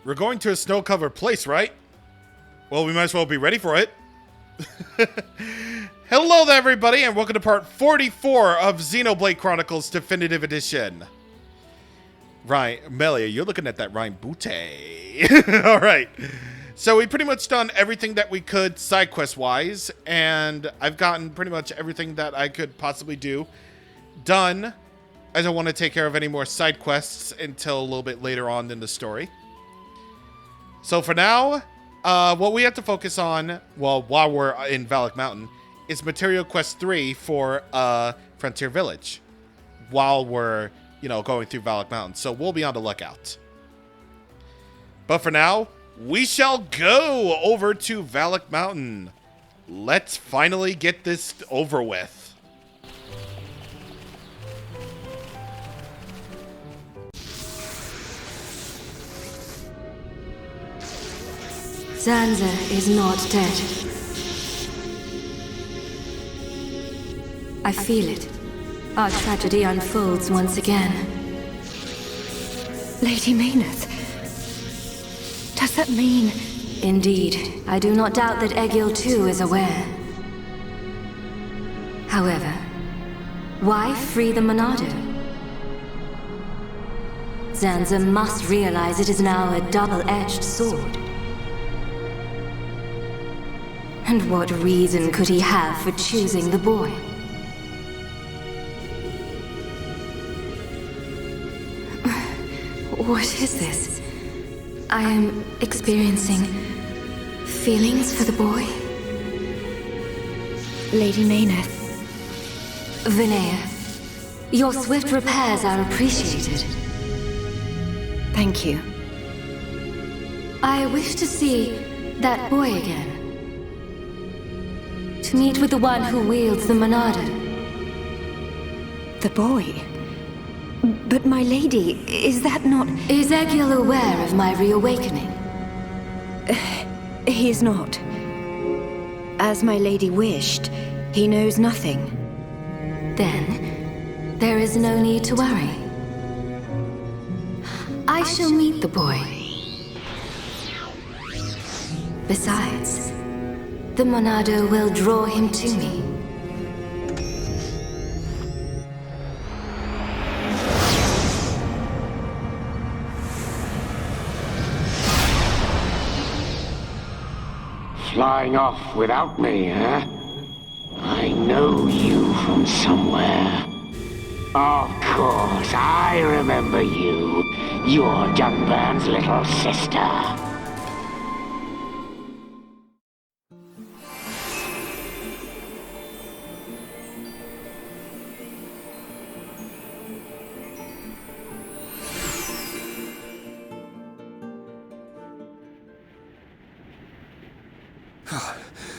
We're going to a snow-covered place, right? Well, we might as well be ready for it. Hello there, everybody, and welcome to part 44 of Xenoblade Chronicles Definitive Edition. Right, Melia, you're looking at that Rhyme Butte. Alright. So we pretty much done everything that we could side quest-wise, and I've gotten pretty much everything that I could possibly do done. I don't want to take care of any more side quests until a little bit later on in the story. So for now, what we have to focus on, well, while we're in Valak Mountain, is Material Quest 3 for Frontier Village. While we're, going through Valak Mountain. So we'll be on the lookout. But for now, we shall go over to Valak Mountain. Let's finally get this over with. Zanza is not dead. I feel it. Our tragedy unfolds once again. Lady Maynard. Does that mean... Indeed. I do not doubt that Egil too is aware. However, why free the Monado? Zanza must realize it is now a double-edged sword. And what reason could he have for choosing the boy? What is this? I am experiencing feelings for the boy. Lady Maynard. Vinaya, your swift repairs are appreciated. Thank you. I wish to see that boy again. To meet with the one who wields the Monado. The boy? But my lady, is that not... Is Egil aware of my reawakening? He is not. As my lady wished, he knows nothing. Then, there is no need to worry. I shall meet the boy. Besides, the Monado will draw him to me. Flying off without me, huh? I know you from somewhere. Of course, I remember you. You're Dunburn's little sister.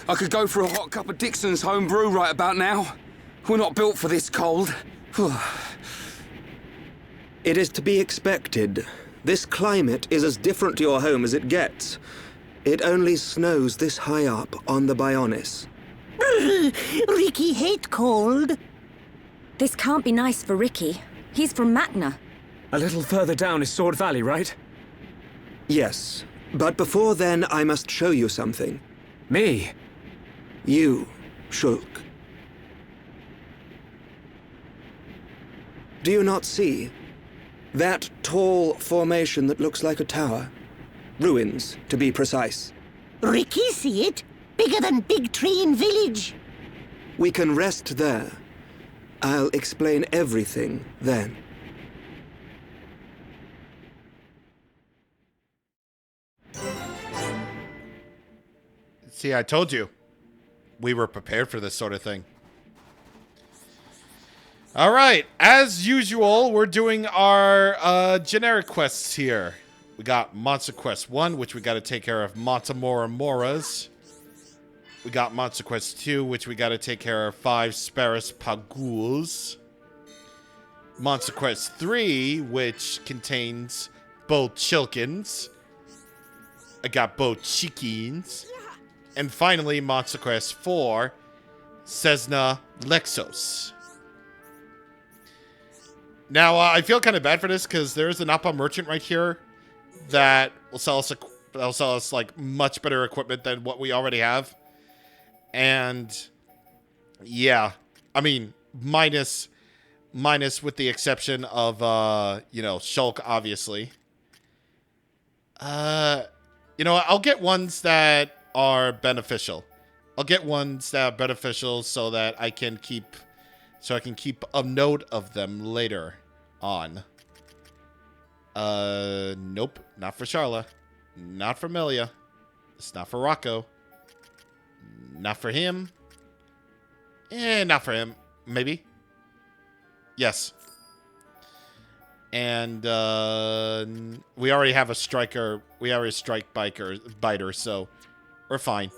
I could go for a hot cup of Dixon's home brew right about now. We're not built for this cold. It is to be expected. This climate is as different to your home as it gets. It only snows this high up on the Bionis. Ricky hate cold. This can't be nice for Ricky. He's from Magna. A little further down is Sword Valley, right? Yes, but before then I must show you something. Me? You, Shulk. Do you not see? That tall formation that looks like a tower? Ruins, to be precise. Ricky see it? Bigger than Big Tree in Village. We can rest there. I'll explain everything then. See, I told you. We were prepared for this sort of thing. Alright, as usual, we're doing our generic quests here. We got Monster Quest 1, which we got to take care of Montemora Moras. We got Monster Quest 2, which we got to take care of 5 Sparus Paguls. Monster Quest 3, which contains both Chilkins. I got both Chikins. And finally, Monster Quest 4, Cessna Lexos. Now, I feel kind of bad for this because there's an Appa merchant right here that, They'll sell us like much better equipment than what we already have. And yeah, I mean, minus with the exception of you know, Shulk, obviously. You know what? I'll get ones that are beneficial. I'll get ones that are beneficial so that I can keep a note of them later on. Nope, not for Sharla. Not for Melia. It's not for Rocco. Not for him. Not for him. Maybe. Yes. And we already have a striker. We already strike biter, so we're fine.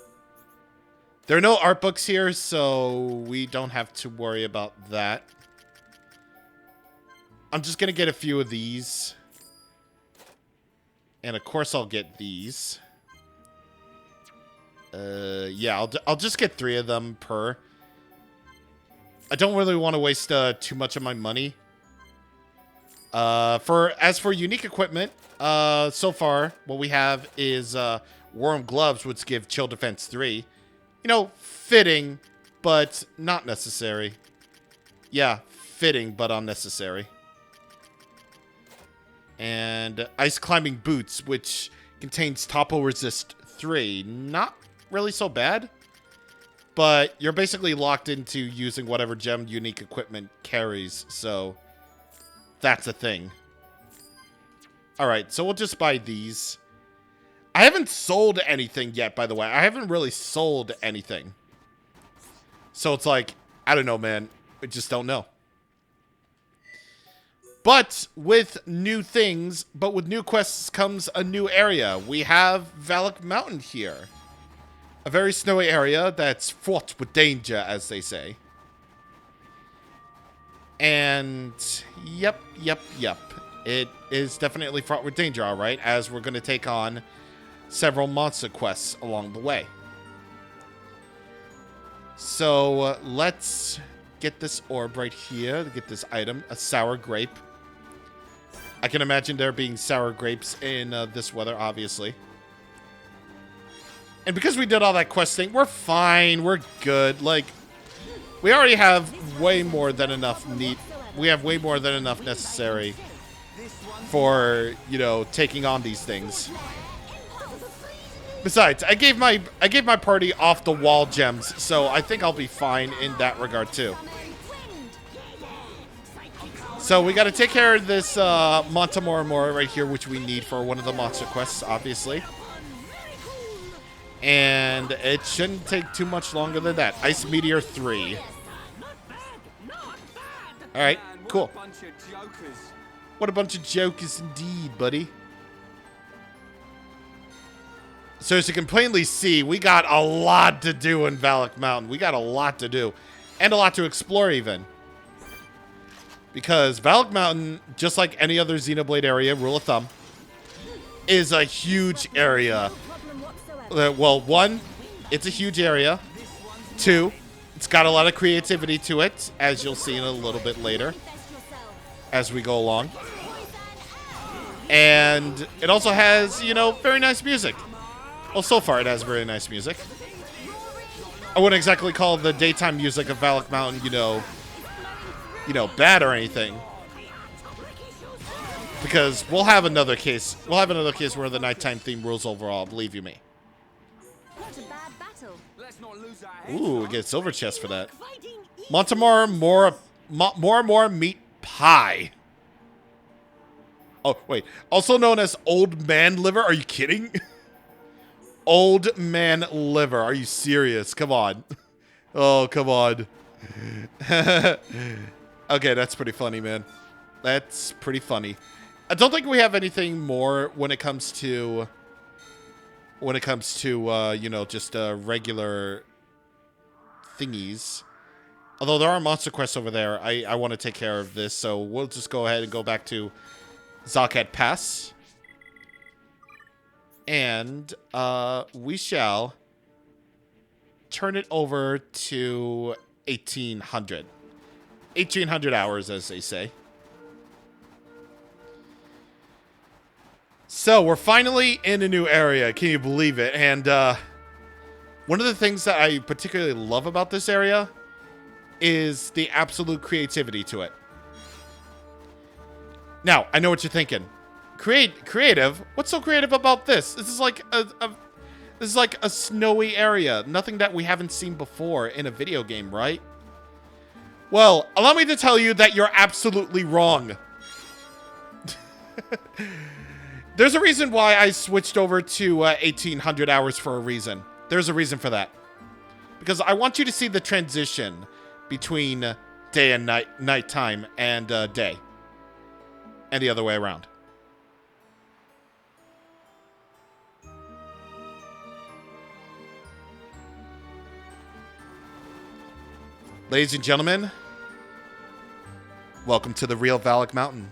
There are no art books here, so we don't have to worry about that. I'm just gonna get a few of these. And of course I'll get these. Yeah, I'll just get 3 of them per. I don't really want to waste too much of my money. As for unique equipment, so far what we have is Worm gloves, which give chill defense 3. You know, fitting, but not necessary. Yeah, fitting, but unnecessary. And ice climbing boots, which contains topple resist 3. Not really so bad, but you're basically locked into using whatever gem unique equipment carries, so that's a thing. Alright, so we'll just buy these. I haven't sold anything yet, by the way. I haven't really sold anything. So it's like, I don't know, man. I just don't know. But with new things, but with new quests comes a new area. We have Valak Mountain here. A very snowy area that's fraught with danger, as they say. And yep. It is definitely fraught with danger, alright, as we're going to take on several monster quests along the way. So let's get this orb right here, to get this item, a sour grape. I can imagine there being sour grapes in this weather, obviously. And because we did all that questing, we're fine. We're good. Like, we already have way more than enough we have way more than enough necessary for, you know, taking on these things. Besides, I gave my party off the wall gems, so I think I'll be fine in that regard too. So we got to take care of this Montamora right here, which we need for one of the monster quests, obviously. And it shouldn't take too much longer than that. Ice Meteor 3. Alright, cool. What a bunch of jokers indeed, buddy. So as you can plainly see, we got a lot to do in Valak Mountain. We got a lot to do. And a lot to explore even. Because Valak Mountain, just like any other Xenoblade area, rule of thumb, is a huge area. Well, 1, it's a huge area. 2, it's got a lot of creativity to it, as you'll see in a little bit later, as we go along. And it also has, you know, very nice music. Well, so far it has very nice music. I wouldn't exactly call the daytime music of Valak Mountain, you know, bad or anything. Because we'll have another case. We'll have another case where the nighttime theme rules overall, believe you me. Ooh, we get a silver chest for that. Montamora more meat pie. Oh, wait. Also known as Old Man Liver. Are you kidding? Old Man Liver. Are you serious? Come on. Oh, come on. Okay, that's pretty funny, man. That's pretty funny. I don't think we have anything more when it comes to... you know, just regular thingies. Although there are monster quests over there. I want to take care of this, so we'll just go ahead and go back to Zalcat Pass. And we shall turn it over to 1800. 1800 hours, as they say. So, we're finally in a new area. Can you believe it? And, one of the things that I particularly love about this area is the absolute creativity to it. Now, I know what you're thinking. Creative? What's so creative about this? This is like a snowy area. Nothing that we haven't seen before in a video game, right? Well, allow me to tell you that you're absolutely wrong. There's a reason why I switched over to 1800 hours for a reason. There's a reason for that. Because I want you to see the transition between day and nighttime and day. And the other way around. Ladies and gentlemen, welcome to the real Valak Mountain.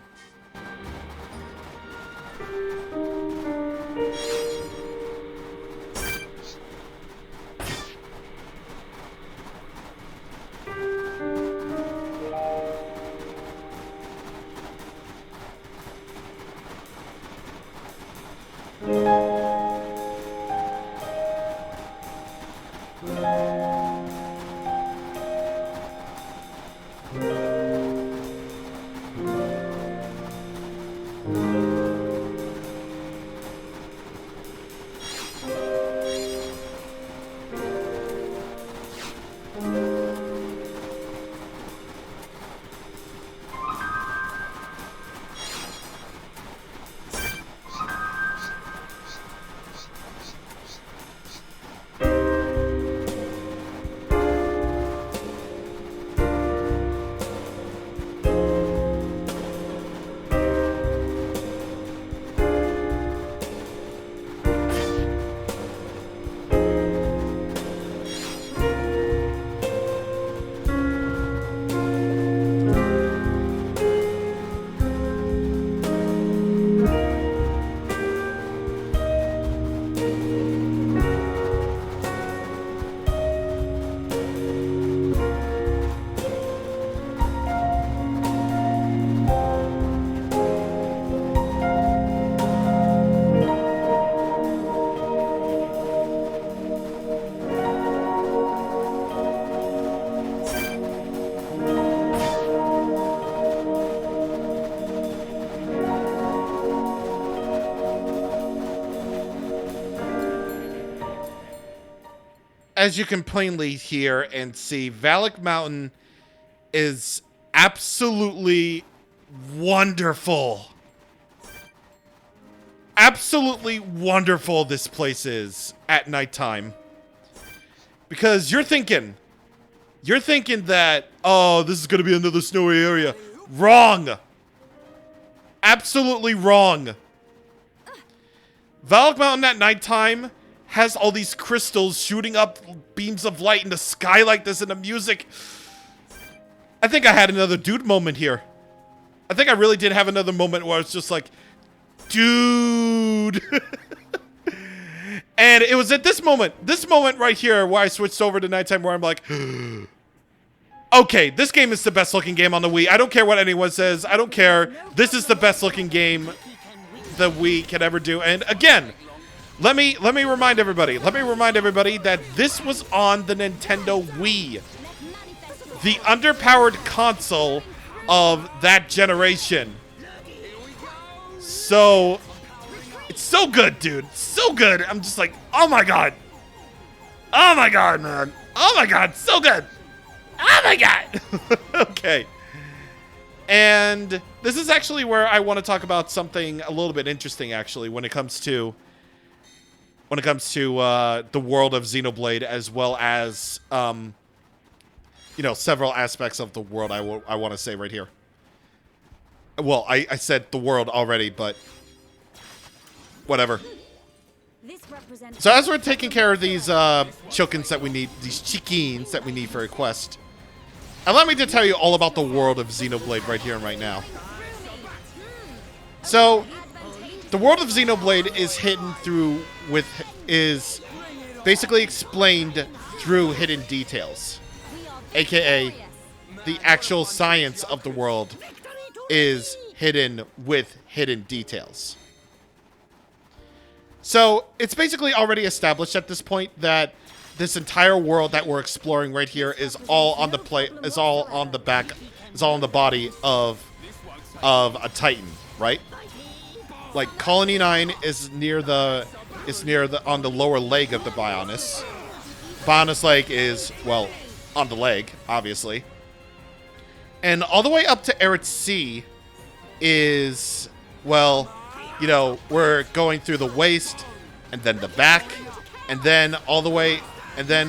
As you can plainly hear and see, Valak Mountain is absolutely wonderful. Absolutely wonderful this place is at nighttime. Because you're thinking that, oh, this is going to be another snowy area. Wrong. Absolutely wrong. Valak Mountain at nighttime has all these crystals shooting up beams of light in the sky like this, and the music. I think I had another dude moment here. I think I really did have another moment where it's just like, dude. And it was at this moment right here where I switched over to nighttime where I'm like, okay, this game is the best looking game on the Wii. I don't care what anyone says. I don't care. This is the best looking game the Wii can ever do. And again, let me remind everybody. Let me remind everybody that this was on the Nintendo Wii, the underpowered console of that generation. So it's so good, dude. So good. I'm just like, oh my god. Oh my god, man. Oh my god, so good. Oh my god. Okay. And this is actually where I want to talk about something a little bit interesting, actually, when it comes to the world of Xenoblade, as well as you know, several aspects of the world. I want to say right here. Well, I said the world already, but whatever. So as we're taking care of these chickens that we need, these chickens that we need for a quest, allow me to tell you all about the world of Xenoblade right here and right now. So, the world of Xenoblade is basically explained through hidden details, aka the actual science of the world is hidden with hidden details. So it's basically already established at this point that this entire world that we're exploring right here is all on the is all on the body of a Titan, right? Like Colony 9 is on the lower leg of the Bionis. Bionis leg is, well, on the leg, obviously. And all the way up to Eretz C is, well, you know, we're going through the waist and then the back and then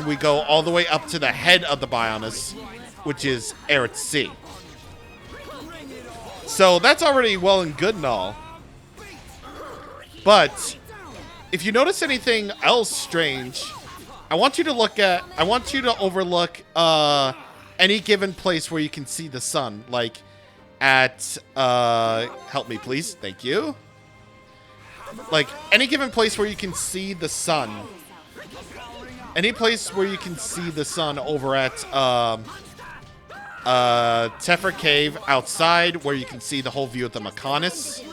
we go all the way up to the head of the Bionis, which is Eretz C. So that's already well and good and all. But if you notice anything else strange, I want you to overlook any given place where you can see the sun, like at help me please, thank you. Like any given place where you can see the sun. Any place where you can see the sun over at Tefra Cave outside, where you can see the whole view of the Makanis.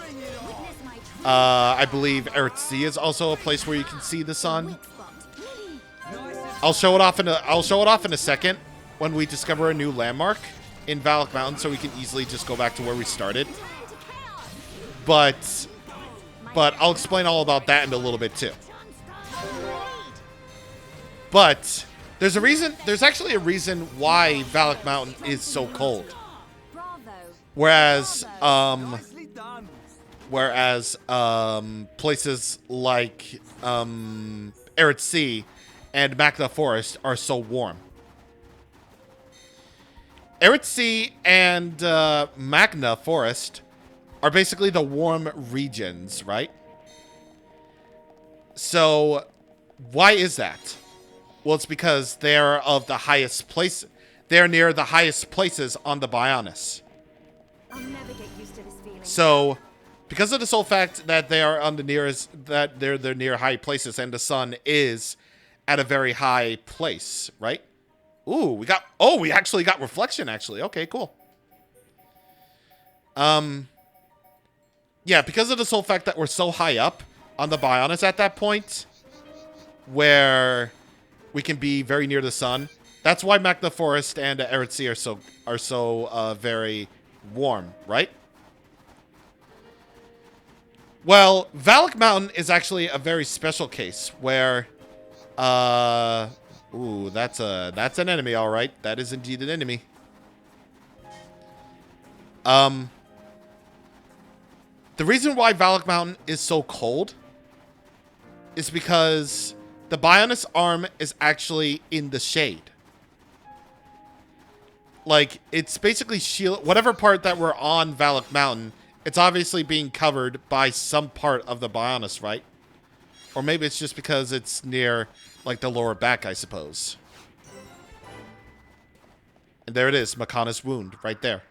I believe Eretz C is also a place where you can see the sun. I'll show it off in a second when we discover a new landmark in Valak Mountain, so we can easily just go back to where we started. But I'll explain all about that in a little bit too. But there's actually a reason why Valak Mountain is so cold. Whereas places like Eretz C and Magna Forest are so warm. Eretz C and Magna Forest are basically the warm regions, right? So why is that? Well, it's because they're of the highest place. They're near the highest places on the Bionis. I'll never get used to this feeling. So, because of the sole fact that they are on the nearest, that they're near high places, and the sun is at a very high place, right? Ooh, we actually got reflection. Actually, okay, cool. Yeah, because of the sole fact that we're so high up on the Bionis at that point, where we can be very near the sun. That's why Magna Forest and Eretz C are so very warm, right? Well, Valak Mountain is actually a very special case where, ooh, that's an enemy, all right. That is indeed an enemy. The reason why Valak Mountain is so cold is because the Bionis arm is actually in the shade. Like, it's basically whatever part that we're on Valak Mountain, it's obviously being covered by some part of the Bionis, right? Or maybe it's just because it's near, like, the lower back, I suppose. And there it is, Makana's wound, right there.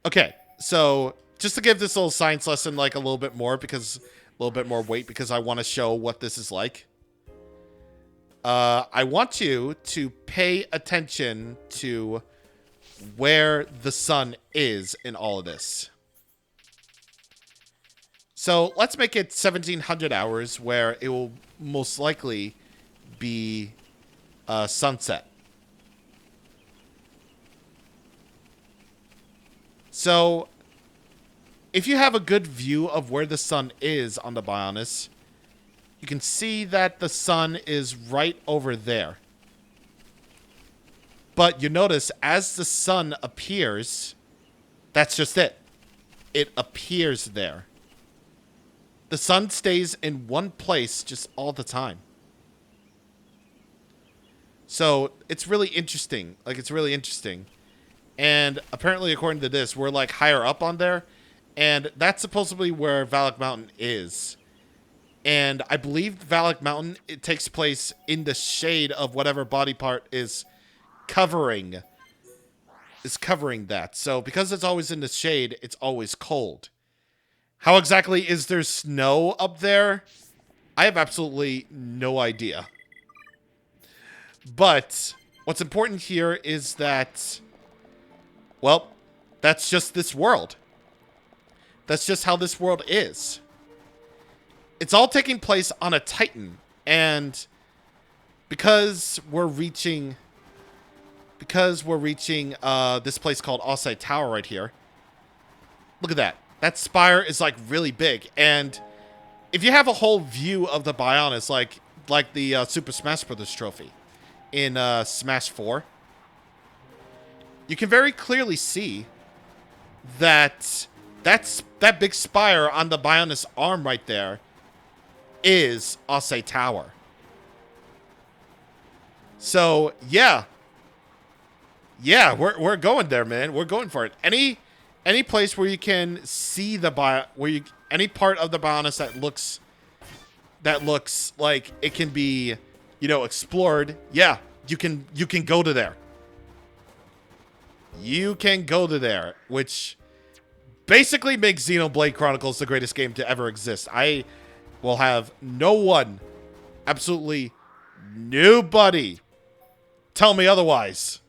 Okay, so just to give this little science lesson, like, a little bit more weight, because I want to show what this is like. I want you to pay attention to where the sun is in all of this. So let's make it 1700 hours, where it will most likely be sunset. So if you have a good view of where the sun is on the Bionis, you can see that the sun is right over there. But you notice as the sun appears, that's just it. It appears there. The sun stays in one place just all the time. So it's really interesting. Like, it's really interesting. And apparently, according to this, we're like higher up on there. And that's supposedly where Valak Mountain is. And I believe Valak Mountain, it takes place in the shade of whatever body part is covering that. So because it's always in the shade, it's always cold. How exactly is there snow up there? I have absolutely no idea. But what's important here is that, well, that's just this world. That's just how this world is. it's all taking place on a Titan, and because we're reaching this place called Offside Tower right here. Look at that. That spire is like really big, and if you have a whole view of the Bionis, like the Super Smash Bros. Trophy in Smash 4, you can very clearly see that that big spire on the Bionis arm right there is Offside Tower. So yeah, we're going there, man. We're going for it. Any place where you can see any part of the Bionis that looks like it can be, explored. Yeah, you can go to there. You can go to there, which basically makes Xenoblade Chronicles the greatest game to ever exist. I will have no one, absolutely nobody, tell me otherwise.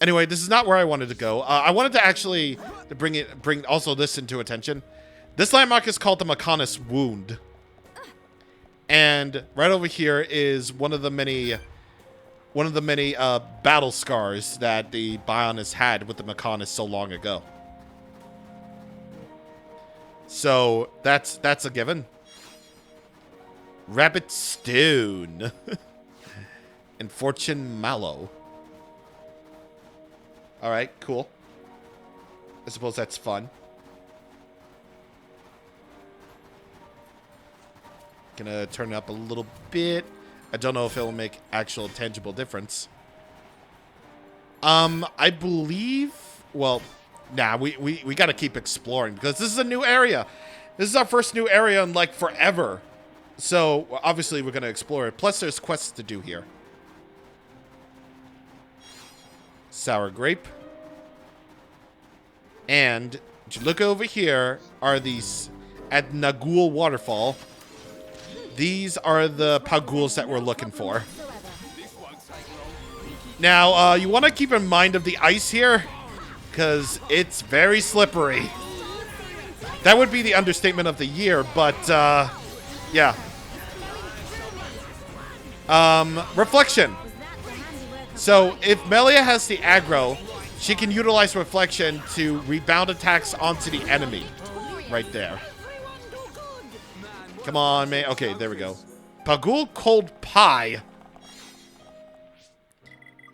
Anyway, this is not where I wanted to go. I wanted to actually bring also this into attention. This landmark is called the Mechonis Wound. And right over here is one of the many battle scars that the Bionis had with the Mechonis so long ago. So that's a given. Rabbit Stone. And Fortune Mallow. Alright, cool. I suppose that's fun. Gonna turn it up a little bit. I don't know if it'll make actual tangible difference. I believe... Well, nah, we gotta keep exploring, because this is a new area. This is our first new area in, like, forever. So, obviously, we're gonna explore it. Plus, there's quests to do here. Sour grape. And if you look over here are these at Nagul Waterfall. These are the Paguls that we're looking for. Now, you want to keep in mind of the ice here, because it's very slippery. That would be the understatement of the year, but yeah. Reflection. So, if Melia has the aggro, she can utilize Reflection to rebound attacks onto the enemy. Right there. Come on, man. Okay, there we go. Pagul Cold Pie.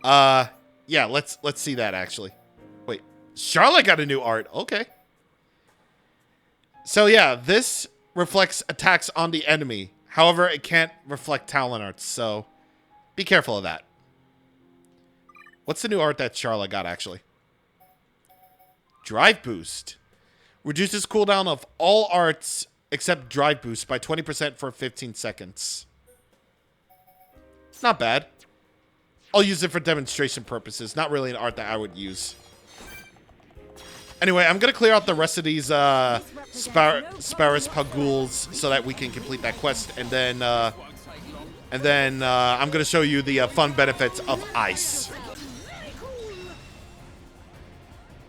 Yeah, let's see that, actually. Wait, Charlotte got a new art. Okay. So, yeah, this reflects attacks on the enemy. However, it can't reflect talent arts, so be careful of that. What's the new art that Charlotte got, actually? Drive Boost. Reduces cooldown of all arts except Drive Boost by 20% for 15 seconds. Not bad. I'll use it for demonstration purposes. Not really an art that I would use. Anyway, I'm going to clear out the rest of these Sparus Paguls so that we can complete that quest. And then I'm going to show you the fun benefits of ice.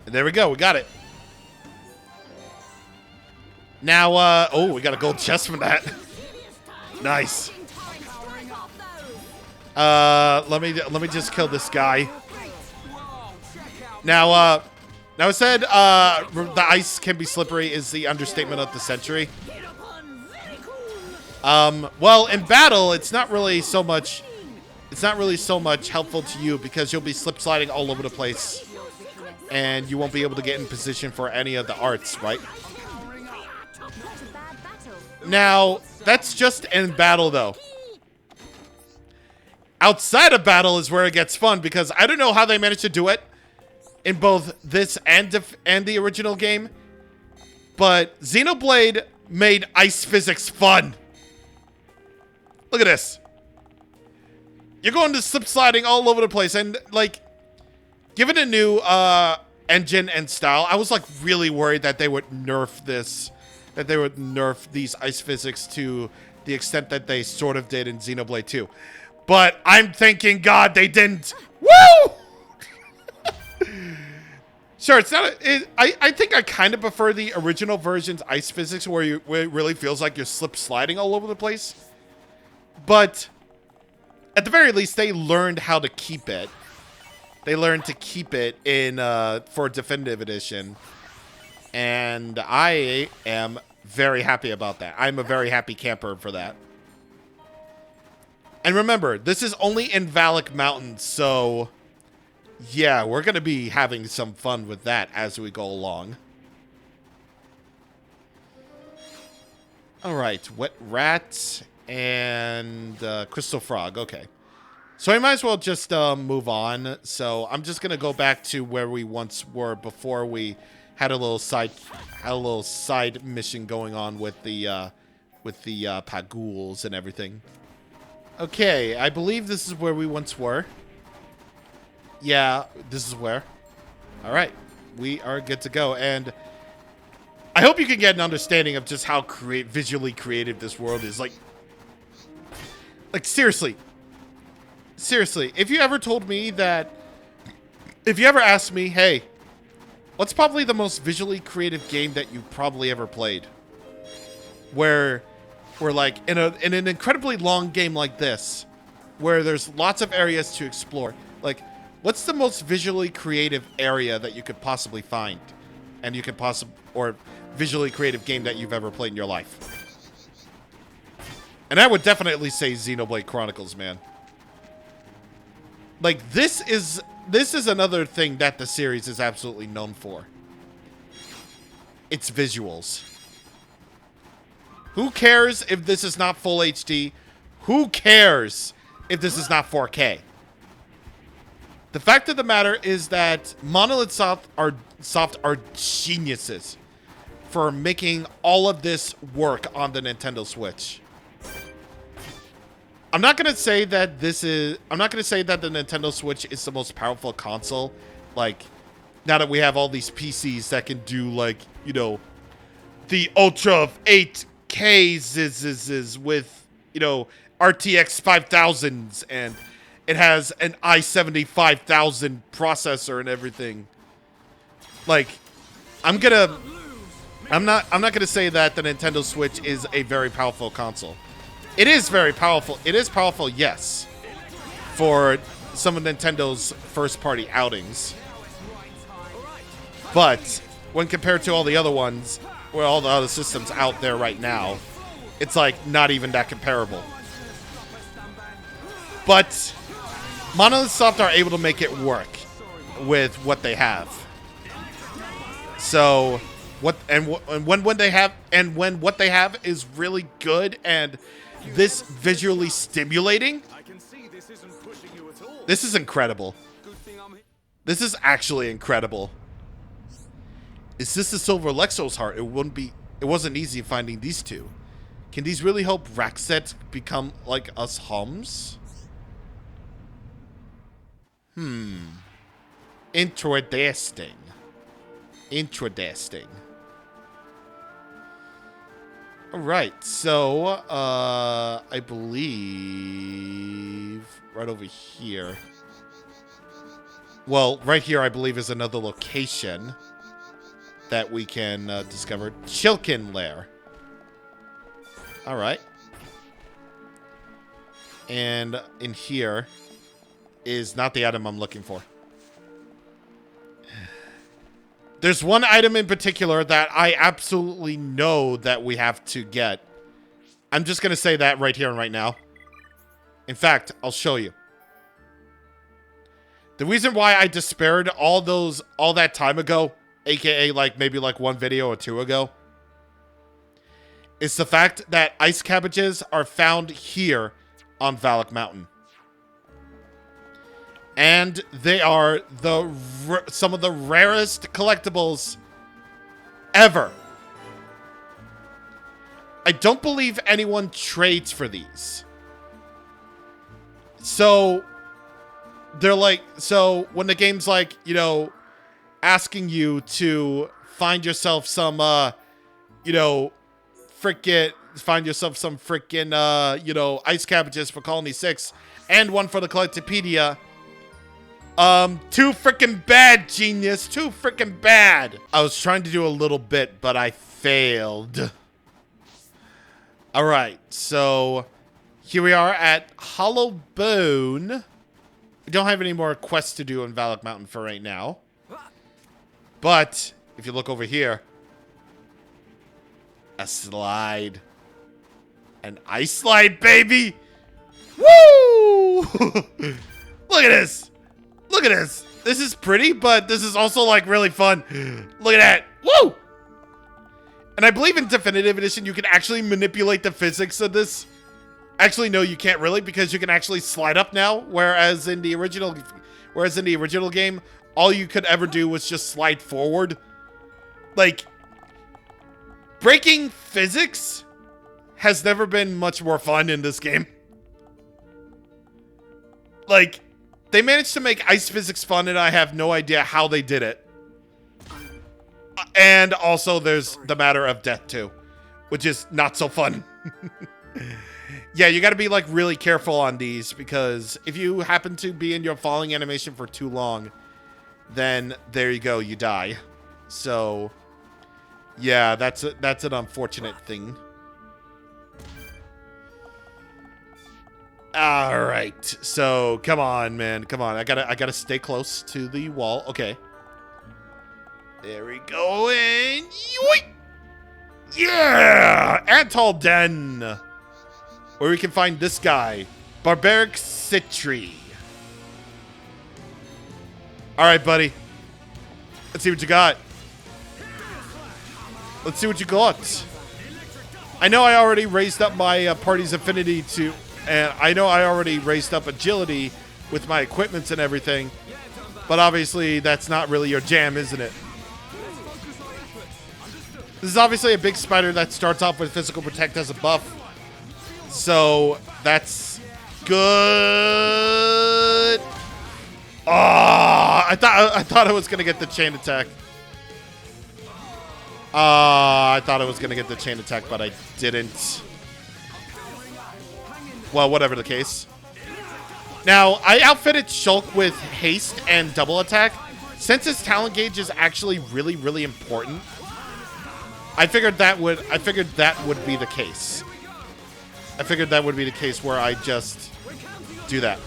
And there we go. We got it. Now, oh, we got a gold chest from that. Nice. Let me just kill this guy. Now I said the ice can be slippery is the understatement of the century. Well, in battle, it's not really so much helpful to you because you'll be slip sliding all over the place. And you won't be able to get in position for any of the arts, right? Now, that's just in battle, though. Outside of battle is where it gets fun, because I don't know how they managed to do it in both this and the original game, but Xenoblade made ice physics fun. Look at this. You're going to slip sliding all over the place, and, like, given a new engine and style, I was, like, really worried that they would nerf this. That they would nerf these ice physics to the extent that they sort of did in Xenoblade 2. But I'm thanking God they didn't. Woo! Sure, it's not. I think I kind of prefer the original version's ice physics, where it really feels like you're slip sliding all over the place. But at the very least, they learned how to keep it. They learned to keep it in for Definitive Edition, and I am very happy about that. I'm a very happy camper for that. And remember, this is only in Valak Mountain, so yeah, we're going to be having some fun with that as we go along. All right, Wet Rat and Crystal Frog. Okay. So I might as well just move on. So I'm just going to go back to where we once were before we had a little side mission going on with the Pagools and everything. Okay, I believe this is where we once were. Yeah, this is where. All right, we are good to go. And I hope you can get an understanding of just how visually creative this world is. Like seriously, if you ever told me that, if you ever asked me, hey, what's probably the most visually creative game that you probably ever played? Where like in an incredibly long game like this, where there's lots of areas to explore, like, what's the most visually creative area that you could possibly find? And you could or visually creative game that you've ever played in your life? And I would definitely say Xenoblade Chronicles, man. Like, this is another thing that the series is absolutely known for. Its visuals. Who cares if this is not full HD? Who cares if this is not 4K? The fact of the matter is that Monolith Soft are geniuses for making all of this work on the Nintendo Switch. I'm not gonna say that the Nintendo Switch is the most powerful console. Like, now that we have all these PCs that can do, like, you know, the Ultra of 8Ks is with, you know, RTX 5000s, and it has an i7-5000 processor and everything. Like, I'm not gonna say that the Nintendo Switch is a very powerful console. It is very powerful. It is powerful, yes, for some of Nintendo's first-party outings. But when compared to all the other ones, or all the other systems out there right now, it's like not even that comparable. But Monolith Soft are able to make it work with what they have. So when what they have is really good and this visually stimulating, this is incredible. This is actually incredible. Is this the Silver Lexo's heart? It wasn't easy finding these two. Can these really help Raxet become like us Hums? Interesting. Alright, so, I believe right over here. Well, right here, I believe, is another location that we can discover. Chilkin Lair. Alright. And in here is not the item I'm looking for. There's one item in particular that I absolutely know that we have to get. I'm just going to say that right here and right now. In fact, I'll show you. The reason why I despaired all that time ago, aka like maybe like one video or two ago, is the fact that ice cabbages are found here on Valak Mountain. And they are some of the rarest collectibles ever. I don't believe anyone trades for these. So they're like, so when the game's like, you know, asking you to find yourself some, you know, you know, ice cabbages for Colony 6 and one for the Collectopedia, Too freaking bad, genius. Too freaking bad. I was trying to do a little bit, but I failed. All right, so here we are at Hollow Bone. We don't have any more quests to do in Valak Mountain for right now. But if you look over here, a slide. An ice slide, baby. Woo! Look at this. Look at this. This is pretty, but this is also like really fun. Look at that. Woo! And I believe in Definitive Edition, you can actually manipulate the physics of this. Actually, no, you can't really, because you can actually slide up now, whereas in the original game, all you could ever do was just slide forward. Like, breaking physics has never been much more fun in this game. Like, they managed to make ice physics fun, and I have no idea how they did it. And also, there's the matter of death, too, which is not so fun. Yeah, you got to be, like, really careful on these, because if you happen to be in your falling animation for too long, then there you go, you die. So, yeah, that's an unfortunate thing. All right, so come on, man, come on. I gotta stay close to the wall. Okay, there we go, and yoink! Yeah, Atoll Den, where we can find this guy, Barbaric Citri. All right, buddy. Let's see what you got. Let's see what you got. I know I already raised up my party's affinity to. And I know I already raised up agility with my equipments and everything, but obviously that's not really your jam, isn't it? This is obviously a big spider that starts off with physical protect as a buff, so that's good. Oh, I thought I was gonna get the chain attack. I thought I was gonna get the chain attack, but I didn't. Well, whatever the case. Now, I outfitted Shulk with haste and double attack. Since his talent gauge is actually really, really important, I figured that would be the case. I figured that would be the case where I just do that.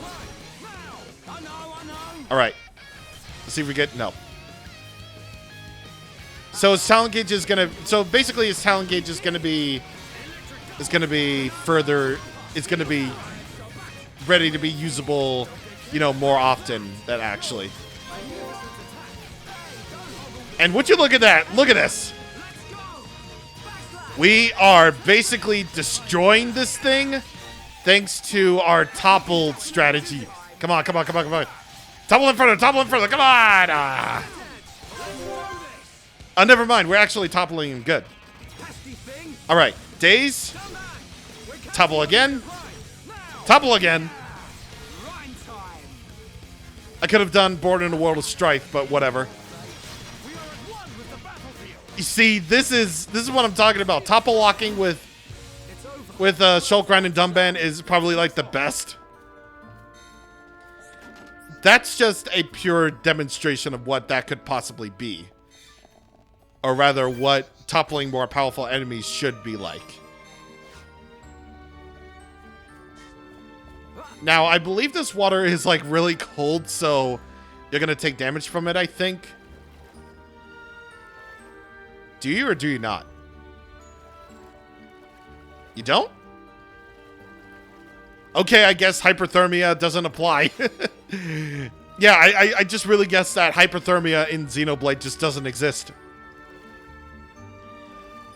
All right. Let's see if we get no. So his talent gauge is gonna. So basically, his talent gauge is gonna be further. It's going to be ready to be usable, you know, more often than actually. And would you look at that? Look at this. We are basically destroying this thing thanks to our topple strategy. Come on, come on, come on, come on. Topple in further, topple in further. Come on. Oh, never mind. We're actually toppling him good. All right. Daze. Topple again. Topple again. I could have done Born in a World of Strife, but whatever. You see, this is what I'm talking about. Topple locking with Shulk, Grind, and Dumban is probably like the best. That's just a pure demonstration of what that could possibly be. Or rather, what toppling more powerful enemies should be like. Now, I believe this water is, like, really cold, so you're going to take damage from it, I think. Do you or do you not? You don't? Okay, I guess hyperthermia doesn't apply. Yeah, I just really guess that hyperthermia in Xenoblade just doesn't exist.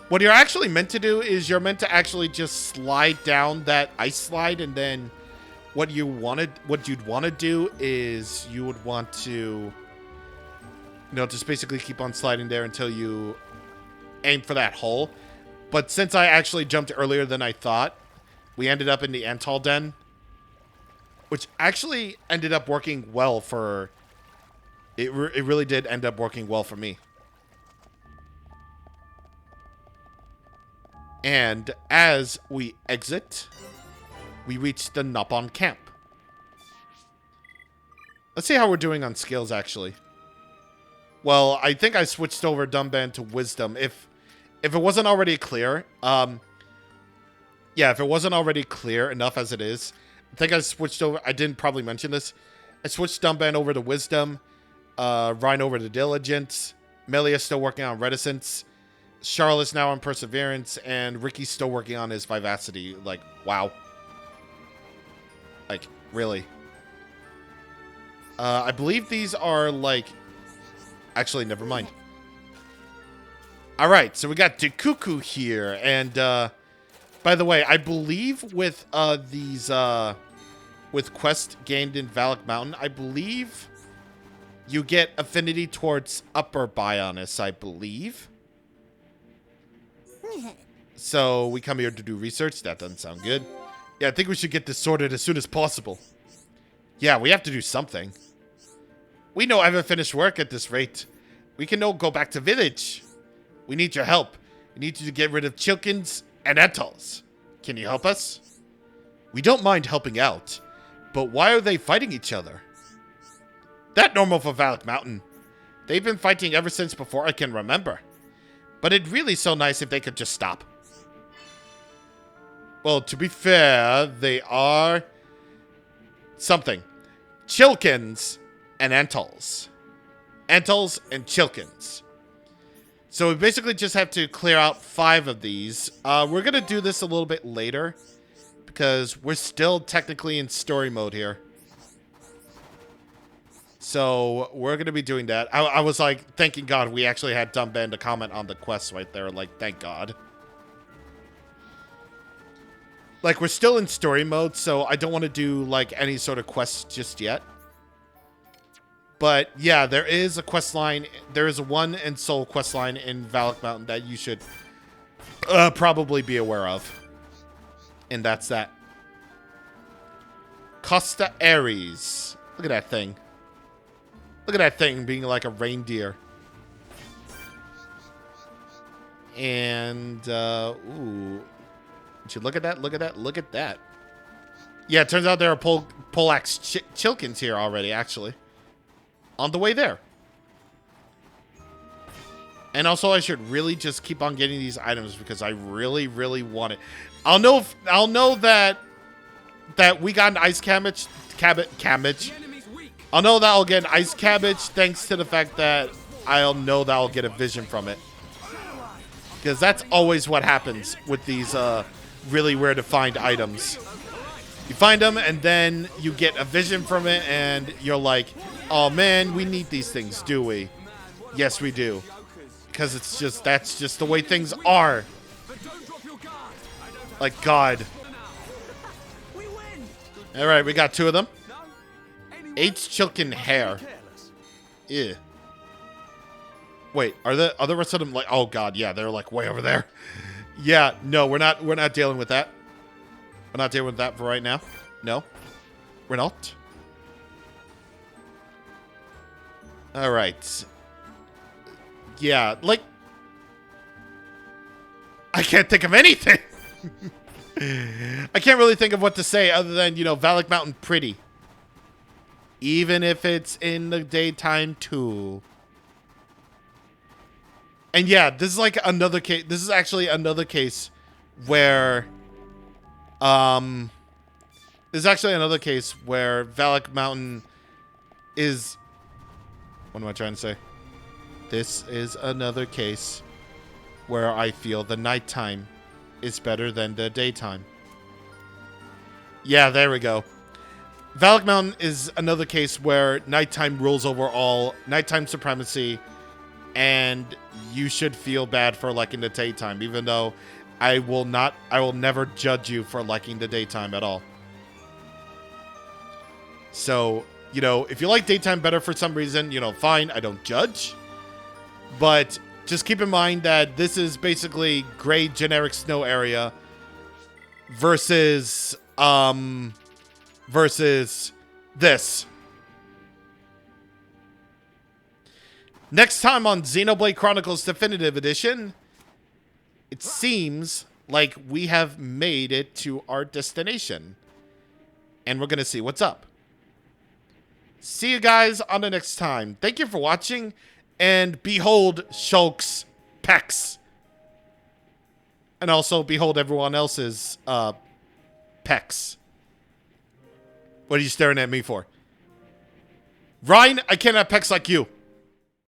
What you're actually meant to do is you're meant to actually just slide down that ice slide, and then what you'd want to do is you would want to, you know, just basically keep on sliding there until you aim for that hole. But since I actually jumped earlier than I thought, we ended up in the Atoll Den, which actually ended up working well for... It really did end up working well for me. And as we exit, we reach the Nopon camp. Let's see how we're doing on skills, actually. Well, I think I switched over Dumbband to Wisdom. If it wasn't already clear, yeah, if it wasn't already clear enough as it is, I think I switched over. I didn't probably mention this. I switched Dumbband over to Wisdom, Ryan over to Diligence, Melia's still working on Reticence, Charlotte's now on Perseverance, and Ricky's still working on his Vivacity. Like, wow. Like, really. I believe these are, like... Actually, never mind. Alright, so we got Dekuku here, and, by the way, I believe with, these, with quest gained in Valak Mountain, I believe you get affinity towards Upper Bionis, I believe. So, we come here to do research. That doesn't sound good. Yeah, I think we should get this sorted as soon as possible. Yeah, we have to do something. We know I haven't finished work at this rate. We can no go back to village. We need your help. We need you to get rid of Chilkins and Etals. Can you help us? We don't mind helping out, but why are they fighting each other? That normal for Valak Mountain. They've been fighting ever since before I can remember. But it'd really so nice if they could just stop. Well, to be fair, they are something. Chilkins and Entals. Entals and Chilkins. So we basically just have to clear out 5 of these. We're going to do this a little bit later, because we're still technically in story mode here. So we're going to be doing that. I was like, thanking God we actually had Dumbband to comment on the quest right there. Like, thank God. Like, we're still in story mode, so I don't want to do, like, any sort of quests just yet. But, yeah, there is a quest line. There is a one and soul quest line in Valak Mountain that you should probably be aware of. And that's that. Costa Aries. Look at that thing. Look at that thing being like a reindeer. And, ooh. Would you look at that? Look at that. Look at that. Yeah, it turns out there are Polax Chilkins here already, actually. On the way there. And also, I should really just keep on getting these items because I really, really want it. I'll know that we got an ice cabbage. I'll know that I'll get an ice cabbage thanks to the fact that I'll know that I'll get a vision from it. Because that's always what happens with these really rare to find items. You find them and then you get a vision from it and you're like, oh man, we need these things, do we? Yes, we do. Because it's just, that's just the way things are. Like, God. Alright, we got 2 of them. H. Chilkin hair. Ew. Wait, are the rest of them like, oh God, yeah, they're like way over there. Yeah, no, we're not dealing with that. We're not dealing with that for right now. No, we're not. All right. Yeah, like, I can't think of anything. I can't really think of what to say other than, you know, Valak Mountain pretty. Even if it's in the daytime too. And yeah, this is like another case. This is actually another case where, this is actually another case where Valak Mountain is, what am I trying to say? This is another case where I feel the nighttime is better than the daytime. Yeah, there we go. Valak Mountain is another case where nighttime rules over all, nighttime supremacy, and you should feel bad for liking the daytime, even though I will never judge you for liking the daytime at all. So, you know, if you like daytime better for some reason, you know, fine, I don't judge. But just keep in mind that this is basically gray generic snow area versus this. Next time on Xenoblade Chronicles Definitive Edition, it seems like we have made it to our destination. And we're going to see what's up. see you guys on the next time. Thank you for watching, and behold Shulk's pecs. And also behold everyone else's pecs. What are you staring at me for? Ryan, I can't have pecs like you.